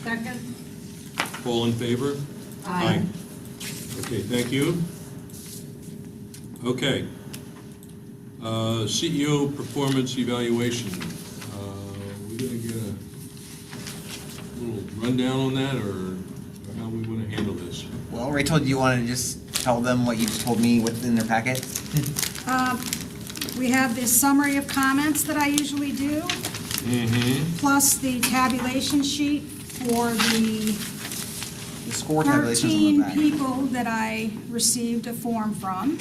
Second. All in favor? Aye. Okay, thank you. Okay. CEO performance evaluation. We're going to get a little rundown on that, or how we want to handle this? Well, Rachel, do you want to just tell them what you just told me what's in their packet? We have this summary of comments that I usually do, plus the tabulation sheet for the The score tabulations on the 13 back. people that I received a form from.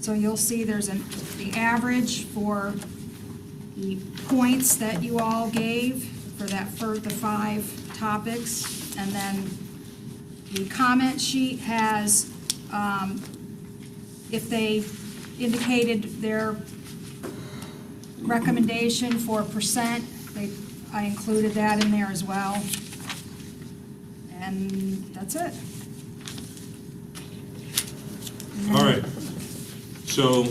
So you'll see there's the average for the points that you all gave for the 5 topics. And then the comment sheet has, if they indicated their recommendation for percent, I included that in there as well. And that's it. All right. So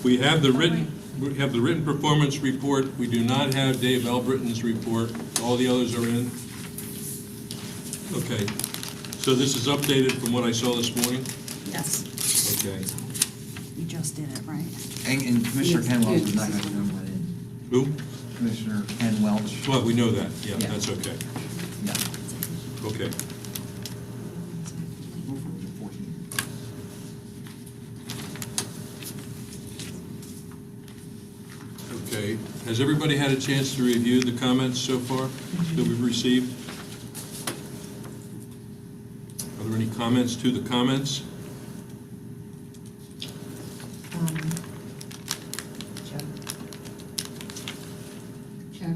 we have the written performance report. We do not have Dave Albritton's report. All the others are in. Okay. So this is updated from what I saw this morning? Yes. Okay. You just did it, right? And Commissioner Ken Welch is not going to know what it is. Who? Commissioner Ken Welch. Well, we know that. Yeah, Yeah. that's okay. Yeah. Okay. Okay. Has everybody had a chance to review the comments so far that we've received? Are there any comments to the comments? Chair.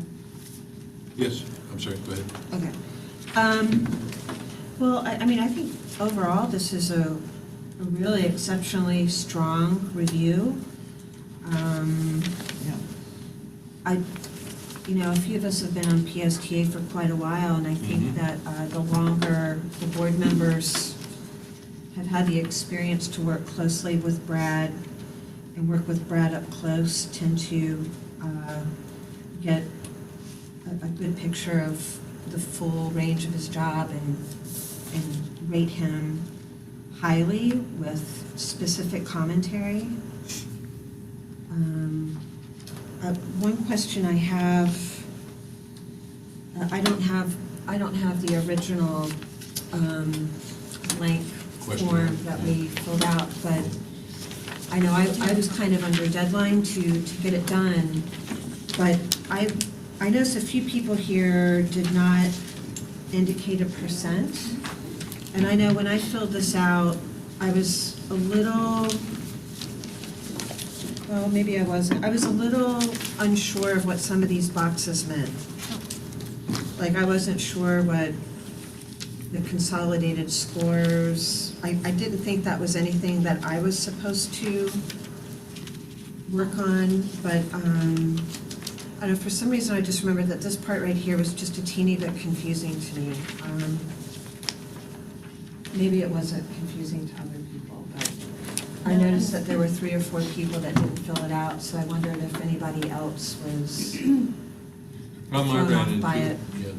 Yes, I'm sorry, go ahead. Okay. Well, I mean, I think overall, this is a really exceptionally strong review. A few of us have been on PSTA for quite a while, and I think that the longer the board members have had the experience to work closely with Brad and work with Brad up close, tend to get a good picture of the full range of his job and rate him highly with specific commentary. One question I have, I don't have the original blank form that we filled out, but I know I was kind of under deadline to get it done, but I noticed a few people here did not indicate a percent, and I know when I filled this out, I was a little, well, maybe I wasn't. I was a little unsure of what some of these boxes meant. Like, I wasn't sure what the consolidated scores, I didn't think that was anything that I was supposed to work on, but, I don't know, for some reason I just remembered that this part right here was just a teeny bit confusing to me. Maybe it wasn't confusing to other people, but I noticed that there were 3 or 4 people that didn't fill it out, so I wondered if anybody else was Problem I thrown ran off by into, it. yeah,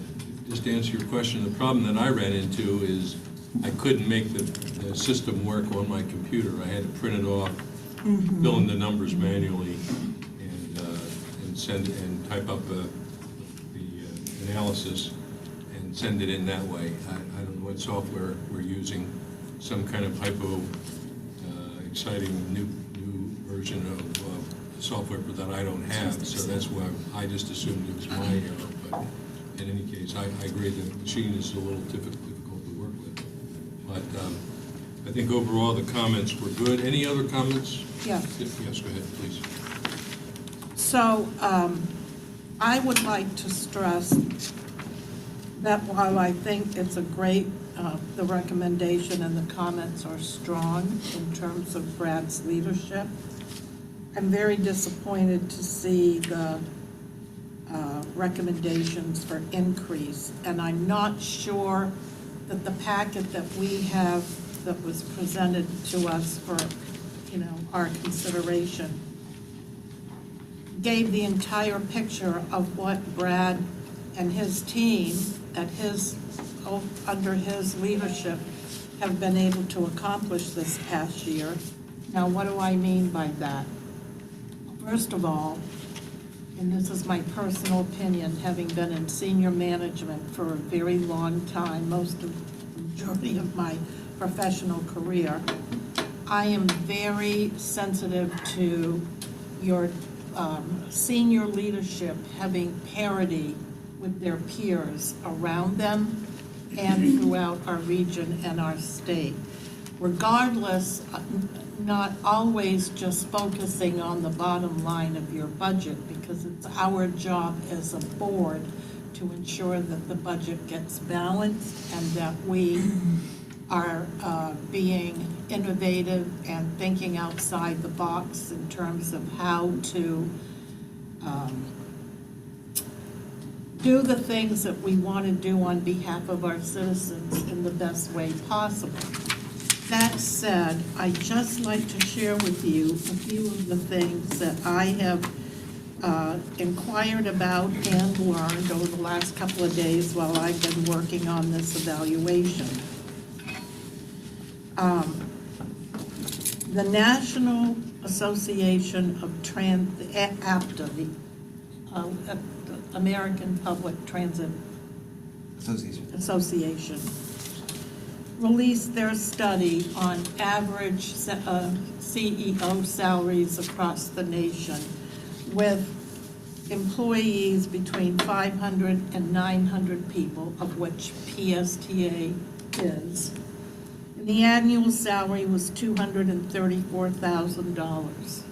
just to answer your question, the problem that I ran into is I couldn't make the system work on my computer. I had to print it off, fill in the numbers manually, and send and type up the analysis and send it in that way. I don't know what software we're using, some kind of hypo exciting new version of software that I don't have, so that's why I just assumed it was my error. But in any case, I agree that the machine is a little difficult to work with. But I think overall the comments were good. Any other comments? Yes. Yes, go ahead, please. So I would like to stress that while I think it's a great, the recommendation and the comments are strong in terms of Brad's leadership, I'm very disappointed to see the recommendations for increase. And I'm not sure that the packet that we have that was presented to us for, our consideration gave the entire picture of what Brad and his team under his leadership have been able to accomplish this past year. Now, what do I mean by that? First of all, and this is my personal opinion, having been in senior management for a very long time, most of the majority of my professional career, I am very sensitive to your senior leadership having parity with their peers around them and throughout our region and our state. Regardless, not always just focusing on the bottom line of your budget, because it's our job as a board to ensure that the budget gets balanced and that we are being innovative and thinking outside the box in terms of how to do the things that we want to do on behalf of our citizens in the best way possible. That said, I'd just like to share with you a few of the things that I have inquired about and learned over the last couple of days while I've been working on this evaluation. The National Association of APTA, the American Public Transit Association, released their study on average CEO salaries across the nation, with employees between 500 and 900 people, of which PSTA is. And the annual salary was $234,000.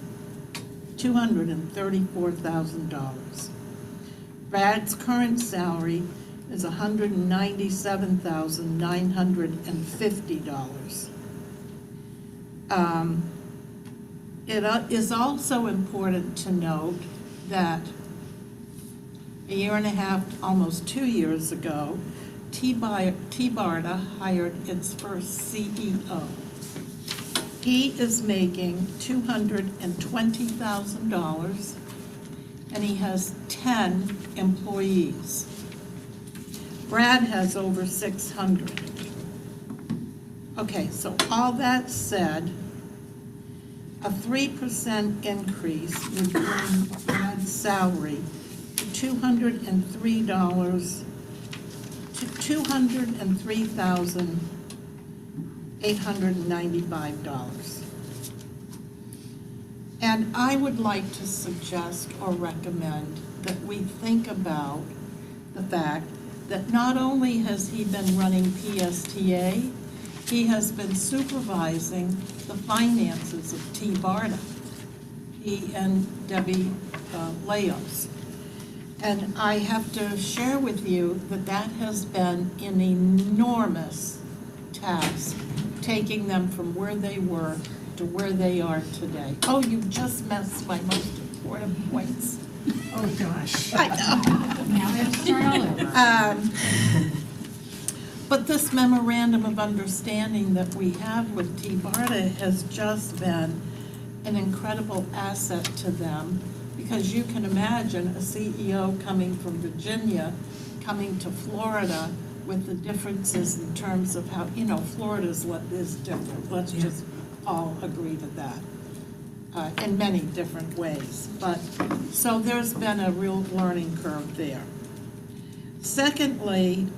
$234,000. Brad's current salary is $197,950. It is also important to note that a year and a half, almost 2 years ago, T-BARTA hired its first CEO. He is making $220,000, and he has 10 employees. Brad has over 600. Okay, so all that said, a 3% increase would bring Brad's salary to $203,895. And I would like to suggest or recommend that we think about the fact that not only has he been running PSTA, he has been supervising the finances of T-BARTA, he and Debbie Leos. And I have to share with you that that has been an enormous task, taking them from where they were to where they are today. Oh, you just missed my most important points. Oh, gosh. I know. Now we have to start all over. But this memorandum of understanding that we have with T-BARTA has just been an incredible asset to them, because you can imagine a CEO coming from Virginia, coming to Florida with the differences in terms of how, Florida's is different. Let's just all agree to that. In many different ways. But, so there's been a real learning curve there. Secondly,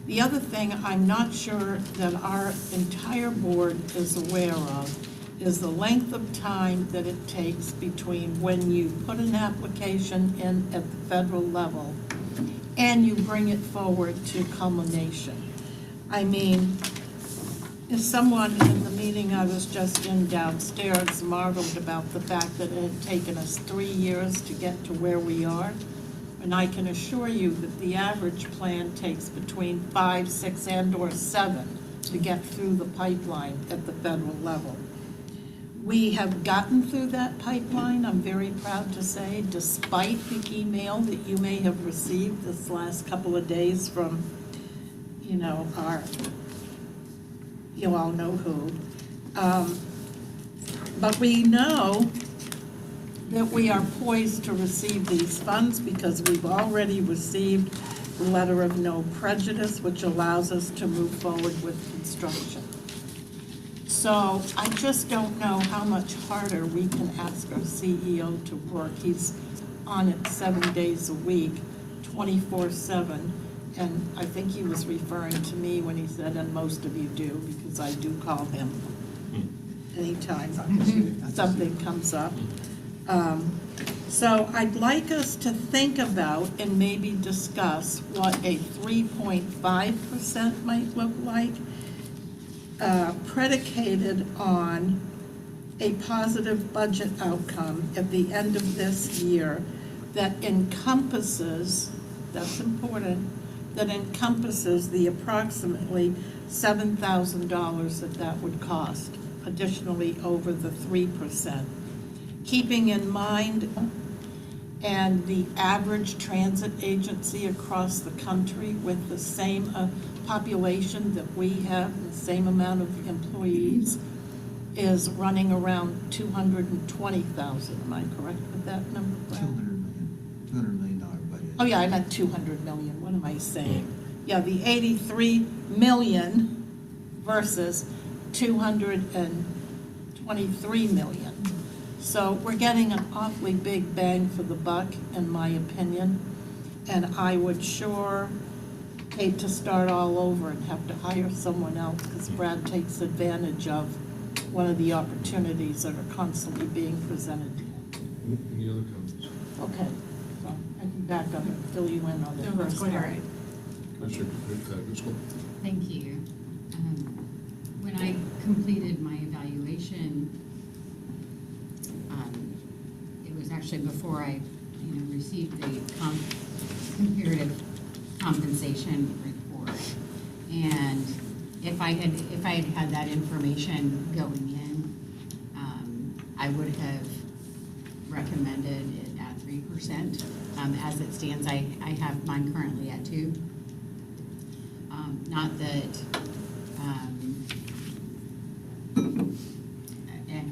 the other thing I'm not sure that our entire board is aware of is the length of time that it takes between when you put an application in at the federal level and you bring it forward to culmination. I mean, if someone in the meeting I was just in downstairs marveled about the fact that it had taken us 3 years to get to where we are, and I can assure you that the average plan takes between 5, 6, and/or 7 to get through the pipeline at the federal level. We have gotten through that pipeline, I'm very proud to say, despite the email that you may have received this last couple of days from, our, you all know who. But we know that we are poised to receive these funds because we've already received the letter of no prejudice, which allows us to move forward with construction. So I just don't know how much harder we can ask our CEO to work. He's on it 7 days a week, 24/7. And I think he was referring to me when he said, and most of you do, because I do call him anytime something comes up. So I'd like us to think about and maybe discuss what a 3.5% might look like, predicated on a positive budget outcome at the end of this year that encompasses, that's important, that encompasses the approximately $7,000 that would cost additionally over the 3%. Keeping in mind and the average transit agency across the country with the same population that we have, the same amount of employees, is running around 220,000. Am I correct with that number, Brad? $200 million budget. Oh, yeah, I meant 200 million. What am I saying? Yeah, the 83 million versus 223 million. So we're getting an awfully big bang for the buck, in my opinion. And I would sure hate to start all over and have to hire someone else because Brad takes advantage of one of the opportunities that are constantly being presented to him. Any other comments? Okay, so I can back up and fill you in on the first part. Commissioner Driscoll? Thank you. When I completed my evaluation, it was actually before I, received the comparative compensation report. And if I had had that information going in, I would have recommended it at 3%. As it stands, I have mine currently at 2%. Not that,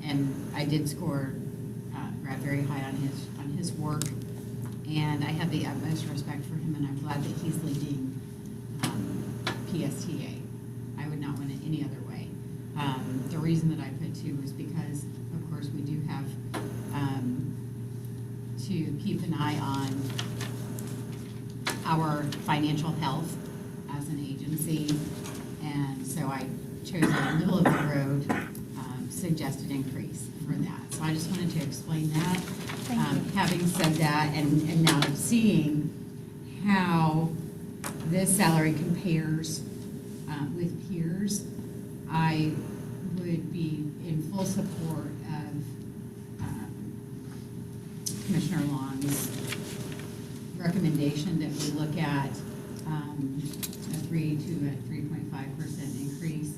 and I did score Brad very high on his work, and I have the utmost respect for him, and I'm glad that he's leading PSTA. I would not want it any other way. The reason that I put 2 was because, of course, we do have to keep an eye on our financial health as an agency, and so I chose a middle of the road suggested increase for that. So I just wanted to explain that. Having said that, and now seeing how this salary compares with peers, I would be in full support of Commissioner Long's recommendation that we look at a 3 to a 3.5% increase,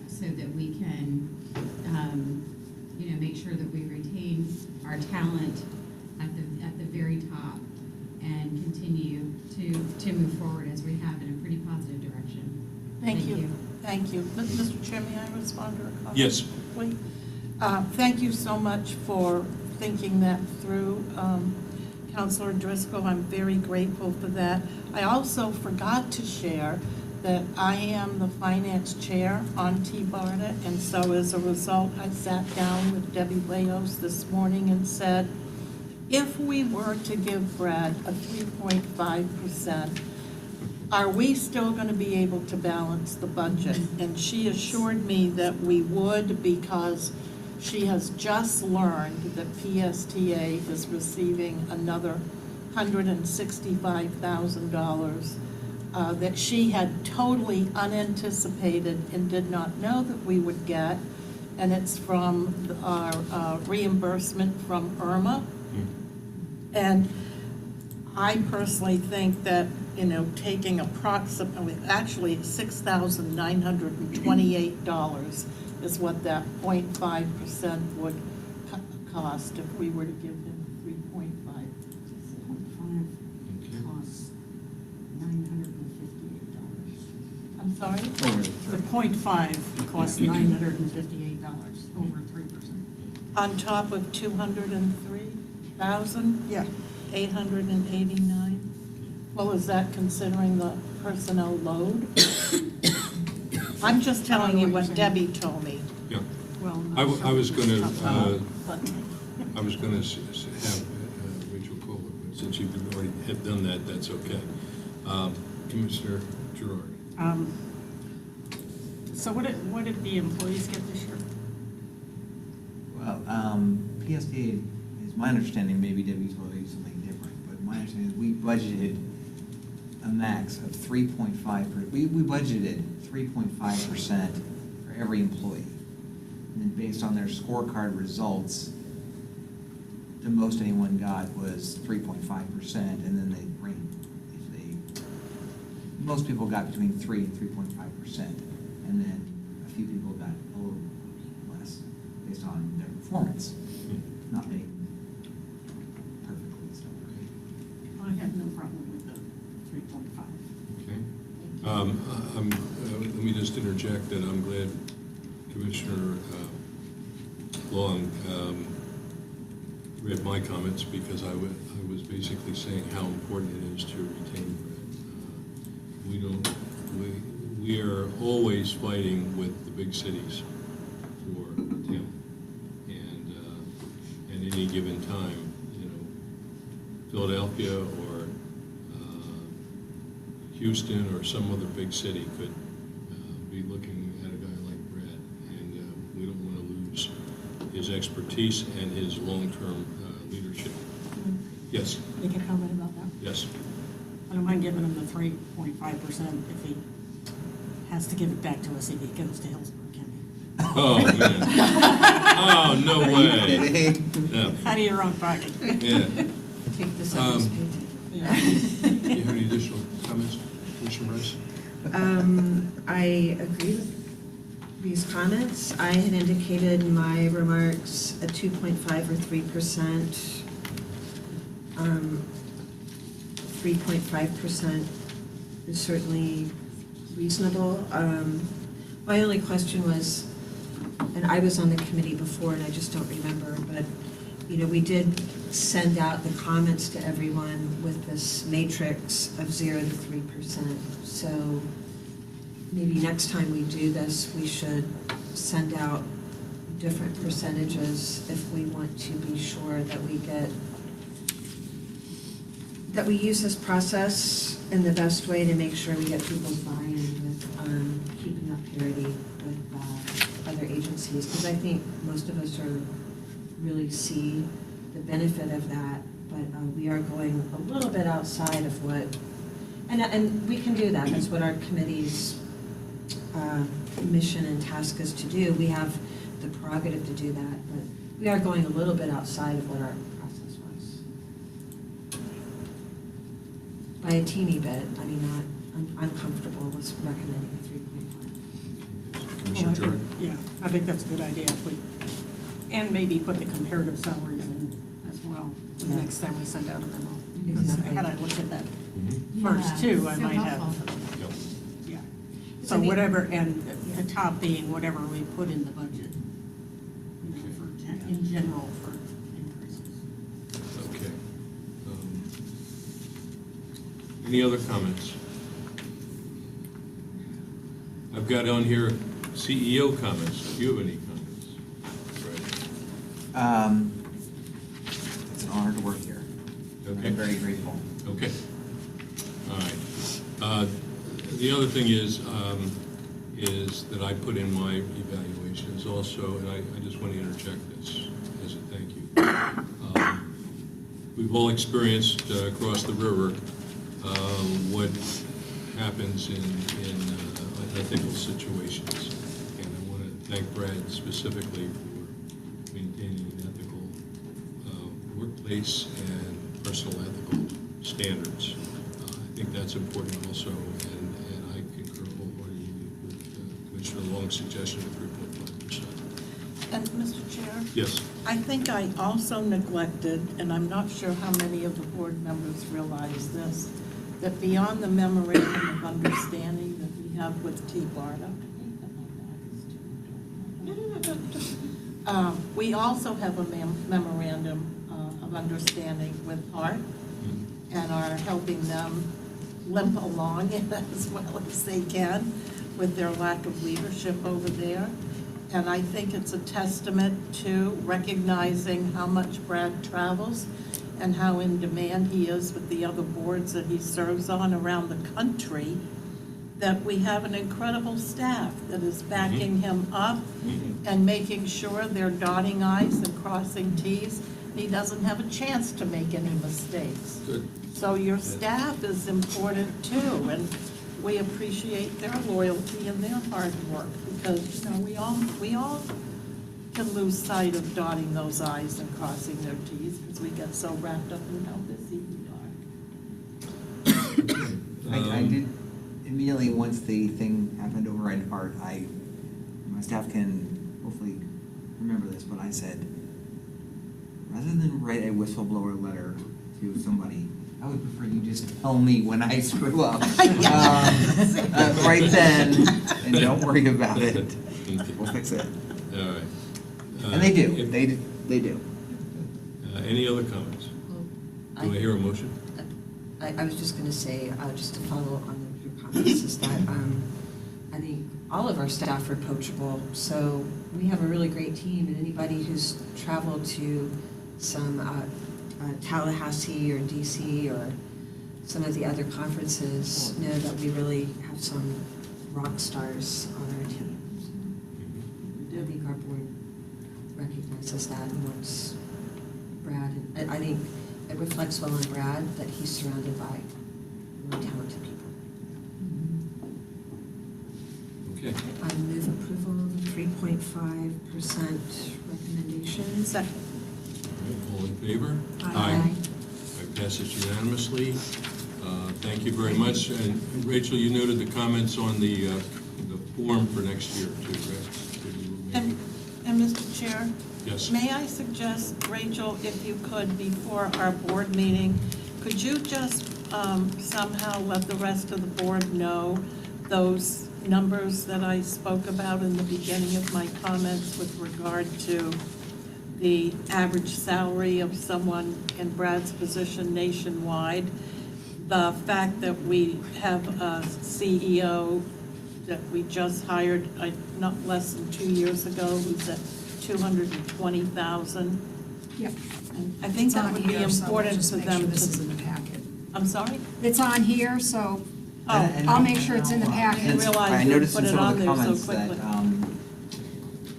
so that we can, make sure that we retain our talent at the very top and continue to move forward as we have in a pretty positive direction. Thank you. Thank you. Mr. Chair, may I respond to a comment? Yes. Please. Thank you so much for thinking that through, Councilor Driscoll. I'm very grateful for that. I also forgot to share that I am the finance chair on T-BARTA, and so as a result, I sat down with Debbie Leos this morning and said, if we were to give Brad a 3.5%, are we still going to be able to balance the budget? And she assured me that we would, because she has just learned that PSTA is receiving another $165,000 that she had totally unanticipated and did not know that we would get. And it's from our reimbursement from Irma. And I personally think that, taking approximately, actually $6,928 is what that 0.5% would cost if we were to give him 3.5. 0.5 costs $958. I'm sorry? The 0.5 costs $958 over 3%. On top of 203? thousand? Yeah. 889? Well, is that considering the personnel load? I'm just telling you what Debbie told me. Yeah. Well, I was going to, But I was going to have Rachel call it, but since you already have done that, that's okay. Commissioner Gerard. So what did the employees get this year? Well, PSTA, is my understanding, maybe Debbie told you something different, but my understanding is we budgeted a max of 3.5, we budgeted 3.5% for every employee. And then based on their scorecard results, the most anyone got was 3.5%, and then they most people got between 3 and 3.5%, and then a few people got a little less based on their performance, not being perfectly so. I have no problem with the 3.5. Okay. Let me just interject that I'm glad Commissioner Long read my comments, because I was basically saying how important it is to retain Brad. We are always fighting with the big cities for talent, and at any given time, Philadelphia or Houston or some other big city could be looking at a guy like Brad, and we don't want to lose his expertise and his long-term leadership. Yes. Make a comment about that? Yes. I don't mind giving him the 3.5% if he has to give it back to us if he goes to Hillsborough County. Oh, man. Oh, no way. No. Out of your own pocket. Yeah. Take this up as paycheck. Yeah. Do you have any additional comments, Commissioner Rice? I agree with these comments. I had indicated in my remarks a 2.5 or 3%. 3.5% is certainly reasonable. My only question was, and I was on the committee before and I just don't remember, but we did send out the comments to everyone with this matrix of 0 to 3%. So maybe next time we do this, we should send out different percentages if we want to be sure that we use this process in the best way to make sure we get people's buy-in with keeping up parity with other agencies. Because I think most of us really see the benefit of that, but we are going a little bit outside of what, and we can do that. That's what our committee's mission and task is to do. We have the prerogative to do that, but we are going a little bit outside of what our process was. By a teeny bit. I mean, I'm comfortable with recommending a 3.5. Commissioner Jordan? Yeah, I think that's a good idea. And maybe put the comparative salaries in as well, the Yeah. next time we send out a memo. Exactly. Had I looked at that Mhm. first too, I so might have. helpful. Yep. Yeah. So So the- whatever, and the top being whatever we put in the budget, in general for increases. Okay. Any other comments? I've got on here CEO comments. Do you have any comments? Right. It's an honor to work here. Okay. I'm very grateful. Okay. All right. The other thing is that I put in my evaluations also, and I just want to interject this as a thank you. We've all experienced across the river what happens in unethical situations. And I want to thank Brad specifically for maintaining an ethical workplace and personal ethical standards. I think that's important also, and I concur wholeheartedly with Commissioner Long's suggestion of 3.5%. And Mr. Chair? Yes. I think I also neglected, and I'm not sure how many of the board members realize this, that beyond the memorandum of understanding that we have with T-BARTA, we also have a memorandum of of understanding with heart and are helping them limp along as well as they can with their lack of leadership over there. And I think it's a testament to recognizing how much Brad travels and how in demand he is with the other boards that he serves on around the country, that we have an incredible staff that is backing him up and making sure they're dotting i's and crossing t's. He doesn't have a chance to make any mistakes. Good. So your staff is important too, and we appreciate their loyalty and their hard work, because, you know, we all can lose sight of dotting those i's and crossing their t's, because we get so wrapped up in how busy we are. I did, immediately, once the thing happened over at Hart, my staff can hopefully remember this, but I said, rather than write a whistleblower letter to somebody, I would prefer you just tell me when I screw up. Right then, and don't worry about it. We'll fix it. All right. And they do, if- they do. Any other comments? Do I hear a motion? I was just going to say, just to follow on your comments, is that I think all of our staff are coachable. So we have a really great team, and anybody who's traveled to some Tallahassee or DC or some of the other conferences know that we really have some rock stars on our team. So I think our board recognizes that and wants Brad. And I think it reflects well on Brad that he's surrounded by really talented people. Okay. I move approval of the 3.5% recommendations. Second. All in favor? Aye. I pass it unanimously. Thank you very much. And Rachel, you noted the comments on the form for next year too, right? Did you maybe- And Mr. Chair? Yes. May I suggest, Rachel, if you could, before our board meeting, could you just somehow let the rest of the board know those numbers that I spoke about in the beginning of my comments with regard to the average salary of someone in Brad's position nationwide? The fact that we have a CEO that we just hired, not less than 2 years ago, who's at $220,000. Yep. I think It's that on would be here, so we'll important just for make sure them this is to. in the packet. I'm sorry? It's on here, so Oh, And- I'll make sure it's in the and packet. I didn't realize I you noticed put in it some of on the there so comments that, quickly.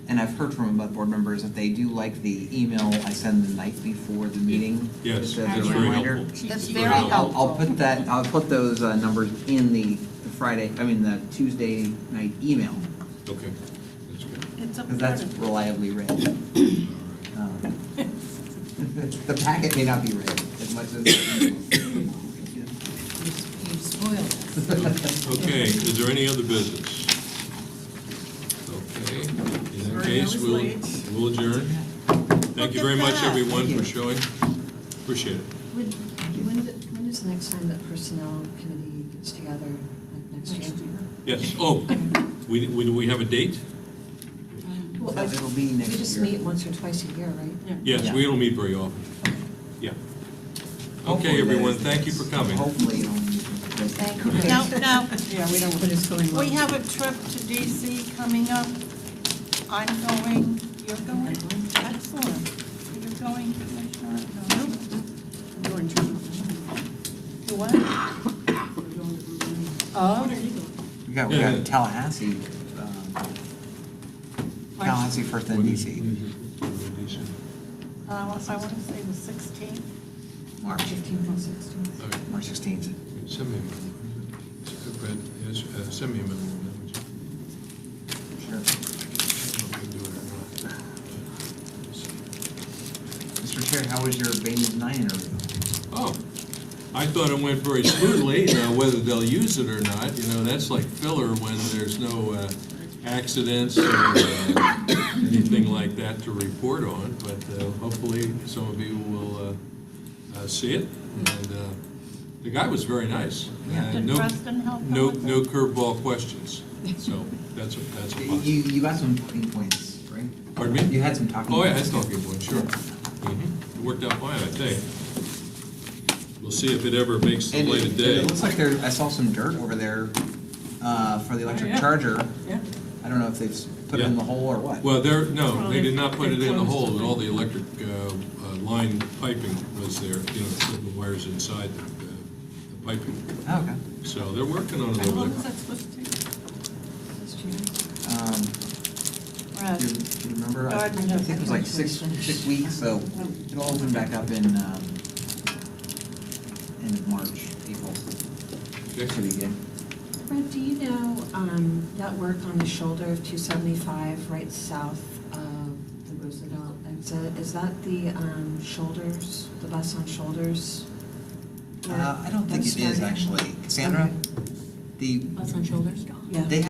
and I've heard from other board members that they do like the email I send the night before the meeting. Yes, just as that's a very reminder. helpful. It's very very helpful. I'll put those numbers in the the Tuesday night email, Okay, that's good. It's because that's important. reliably read. The packet may not be read as much as. You spoiled us. Okay, is there any other business? Okay, in that Sorry, I case, was we'll late. adjourn. Thank Look you at very much, that. everyone, Thank for you. showing. Appreciate it. When is the next time that personnel committee gets together, like next year? Yes, oh, we have a date? Well, It'll be next We just year. meet once or twice a year, right? Yes, Yeah. we don't meet very often. Yeah. Hopefully Okay, everyone, that- thank you for coming. Hopefully, Thank you. Now, Yeah, we don't. But it's going well. we have a trip to DC coming up. I'm going, you're going? Excellent. You're going, Commissioner? No. I'm going to. To what? We're going to. Oh, we got Yeah. Tallahassee, Tallahassee first then DC, I want to say the 16th. March 15th and 16th. All right, March 16th. send me a memo. Brad, send me a memo on that, would you? Sure. I don't know if I can do it or not. Mr. Chair, how was your Baines 9 interview? Oh, I thought it went very smoothly. Now, whether they'll use it or not, that's like filler when there's no accidents or anything like that to report on. But hopefully, some of you will see it. And the guy was very nice. Yeah. Did No, Preston help them no, with no it? curveball questions. So that's a positive. You got some talking points, right? Pardon me? You had some talking Oh, points. yeah, that's talking point, sure. It worked out fine, I think. We'll see if it ever makes the And light of it day. looks like I saw some dirt over there for the electric yeah. charger. Yeah. I don't know if they've put it in the hole or what. Well, no, Well, they did not put it in the they've hole, closed and it. all the electric line piping was there, the wires inside the piping. Oh, okay. So they're working on it How over long is there. that supposed to take? Do you remember? I Garden think it was like six weeks, so it'll open back up in end of March, April. Okay. Should be good. Brett, do you know, that work on the shoulder of 275 right south of the Roosevelt exit, is that the shoulders, the bus on shoulders? I don't think it is That's actually. Cassandra, Okay. the, Bus on shoulders? Yeah. they